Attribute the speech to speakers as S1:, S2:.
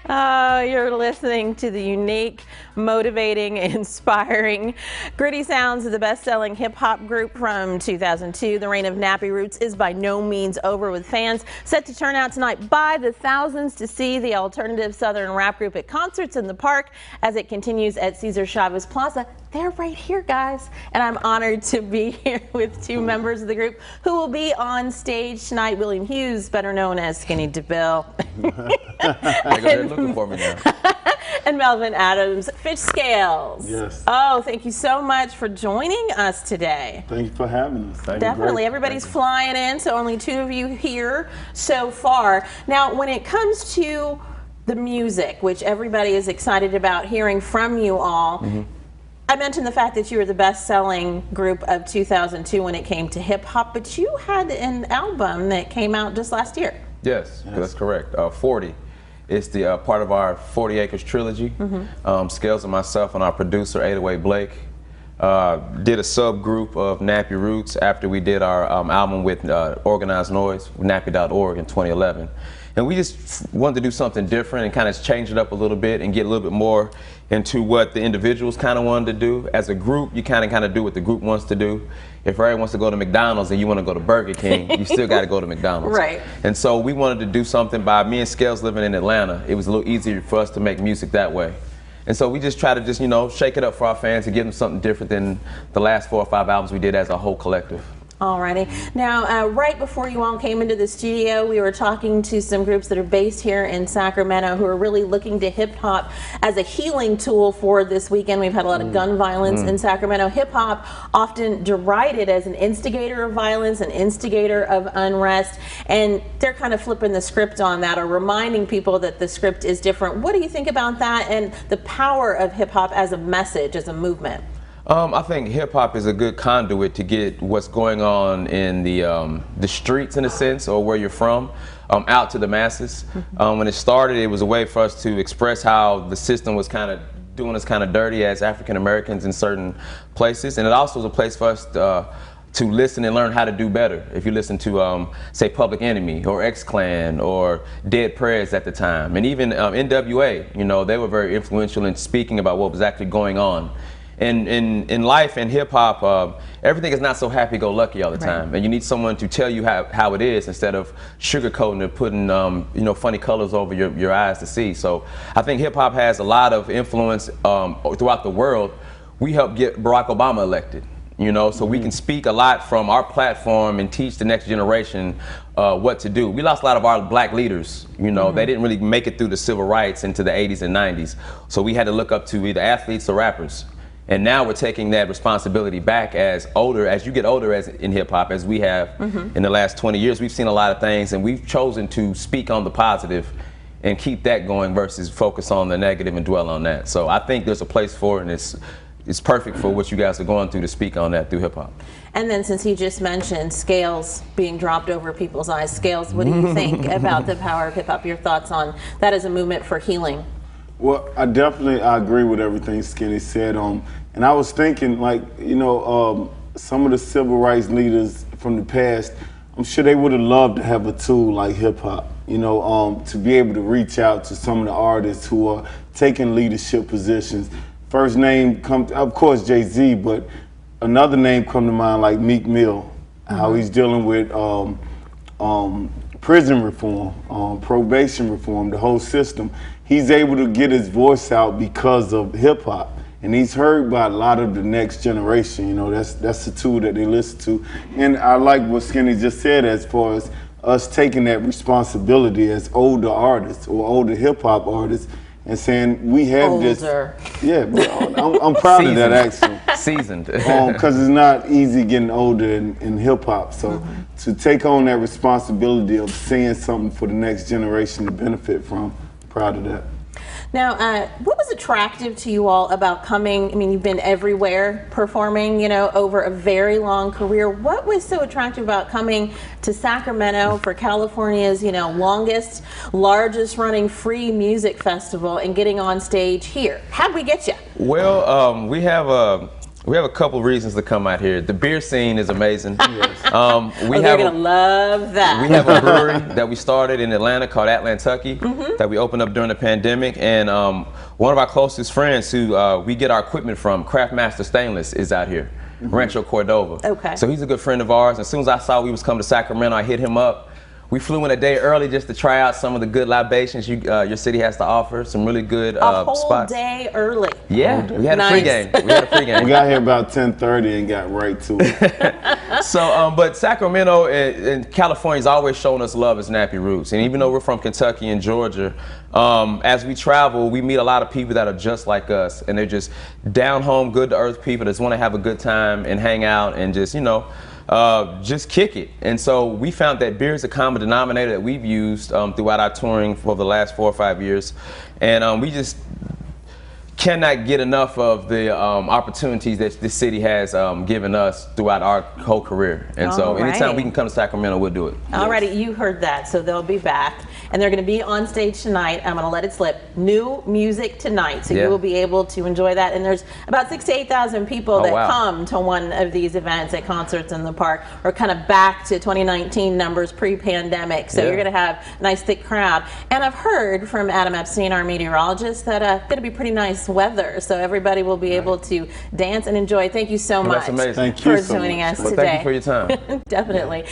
S1: You're listening to the unique, motivating, inspiring Gritty Sounds of the best-selling hip-hop group from 2002. The reign of Nappy Roots is by no means over, with fans set to turn out tonight by the thousands to see the alternative Southern rap group at concerts in the park as it continues at Cesar Chavez Plaza. They're right here, guys, and I'm honored to be here with two members of the group who will be on stage tonight. William Hughes, better known as Skinny DeVille.
S2: They're looking for me now.
S1: And Melvin Adams, Fish Scales.
S3: Yes.
S1: Oh, thank you so much for joining us today.
S3: Thank you for having us.
S1: Definitely. Everybody's flying in, so only two of you here so far. Now, when it comes to the music, which everybody is excited about hearing from you all, I mentioned the fact that you were the best-selling group of 2002 when it came to hip-hop, but you had an album that came out just last year.
S2: Yes, that's correct. 40. It's the part of our 40 Acres trilogy. Scales and myself and our producer, 808 Blake, did a subgroup of Nappy Roots after we did our album with Organized Noise, nappy.org in 2011. And we just wanted to do something different and kind of change it up a little bit and get a little bit more into what the individuals kind of wanted to do. As a group, you kind of do what the group wants to do. If Ray wants to go to McDonald's and you want to go to Burger King, you still got to go to McDonald's.
S1: Right.
S2: And so we wanted to do something by me and Scales living in Atlanta. It was a little easier for us to make music that way. And so we just try to just, you know, shake it up for our fans and give them something different than the last 4 or 5 albums we did as a whole collective.
S1: Alrighty. Now, right before you all came into the studio, we were talking to some groups that are based here in Sacramento who are really looking to hip-hop as a healing tool for this weekend. We've had a lot of gun violence in Sacramento. Hip-hop often derided as an instigator of violence, an instigator of unrest, and they're kind of flipping the script on that, or reminding people that the script is different. What do you think about that and the power of hip-hop as a message, as a movement?
S2: I think hip-hop is a good conduit to get what's going on in the streets, in a sense, or where you're from, out to the masses. When it started, it was a way for us to express how the system was kind of doing us kind of dirty as African Americans in certain places, and it also was a place for us to listen and learn how to do better. If you listen to, say, Public Enemy or X-Clan or Dead Prez at the time, and even NWA, you know, they were very influential in speaking about what was actually going on. In life and hip-hop, everything is not so happy-go-lucky all the time, and you need someone to tell you how it is instead of sugarcoating and putting you know, funny colors over your eyes to see. So I think hip-hop has a lot of influence throughout the world. We helped get Barack Obama elected, you know, so we can speak a lot from our platform and teach the next generation what to do. We lost a lot of our black leaders, you know, they didn't really make it through the civil rights into the 80s and 90s, so we had to look up to either athletes or rappers. And now we're taking that responsibility back as you get older in hip-hop, as we have in the last 20 years. We've seen a lot of things, and we've chosen to speak on the positive and keep that going versus focus on the negative and dwell on that. So I think there's a place for it, and it's perfect for what you guys are going through to speak on that through hip-hop.
S1: And then, since you just mentioned scales being dropped over people's eyes, Scales, what do you think about the power of hip-hop? Your thoughts on that as a movement for healing?
S3: Well, I agree with everything Skinny said. And I was thinking, like, you know, some of the civil rights leaders from the past, I'm sure they would have loved to have a tool like hip hop, you know, to be able to reach out to some of the artists who are taking leadership positions. First name comes, of course, Jay-Z, but another name come to mind, like Meek Mill, how he's dealing with prison reform, probation reform, the whole system. He's able to get his voice out because of hip hop, and he's heard by a lot of the next generation. You know, that's the tool that they listen to. And I like what Skinny just said as far as us taking that responsibility as older artists or older hip hop artists and saying we have
S1: older.
S3: Yeah, I'm proud of that actually.
S2: Seasoned.
S3: Because it's not easy getting older in hip hop. So to take on that responsibility of saying something for the next generation to benefit from. Proud of that.
S1: Now, what was attractive to you all about coming? I mean, you've been everywhere performing, you know, over a very long career. What was so attractive about coming to Sacramento for California's, you know, longest, largest running free music festival and getting on stage here? How'd we get you?
S2: Well, we have We have a couple reasons to come out here. The beer scene is amazing.
S1: They're gonna love that.
S2: We have a brewery that we started in Atlanta called Atlantucky that we opened up during the pandemic, and one of our closest friends who we get our equipment from, Craftmaster Stainless, is out here, Rancho Cordova.
S1: Okay.
S2: So he's a good friend of ours. As soon as I saw we was coming to Sacramento, I hit him up. We flew in a day early just to try out some of the good libations your city has to offer. Some really good
S1: A whole
S2: spots.
S1: day early.
S2: Yeah, we had a
S1: Nice.
S2: pregame. We had a pregame.
S3: We got here about 10:30 and got right to it.
S2: So, but Sacramento and California's always shown us love as Nappy Roots. And even though we're from Kentucky and Georgia, as we travel, we meet a lot of people that are just like us. And they're just down home, good to earth people that just want to have a good time and hang out and just, just kick it. And so we found that beer is a common denominator that we've used throughout our touring for the last 4 or 5 years. And we just cannot get enough of the opportunities that this city has given us throughout our whole career. And so
S1: All right.
S2: anytime we can come to Sacramento, we'll do it.
S1: Alrighty, you heard that, so they'll be back. And they're going to be on stage tonight. I'm going to let it slip. New music tonight, so
S2: Yeah.
S1: you will be able to enjoy that. And there's about 6,000 to 8,000 people that
S2: wow.
S1: come to one of these events at concerts in the park. We're kind of back to 2019 numbers pre-pandemic, so
S2: Yeah.
S1: you're going to have a nice thick crowd. And I've heard from Adam Epstein, our meteorologist, that going to be pretty nice weather, so everybody will be able to dance and enjoy. Thank you so
S2: Well,
S1: much
S2: that's amazing.
S3: Thank you
S1: for
S3: so
S1: joining
S3: much.
S1: us
S2: Well,
S1: today.
S2: thank you for your time.
S1: Definitely.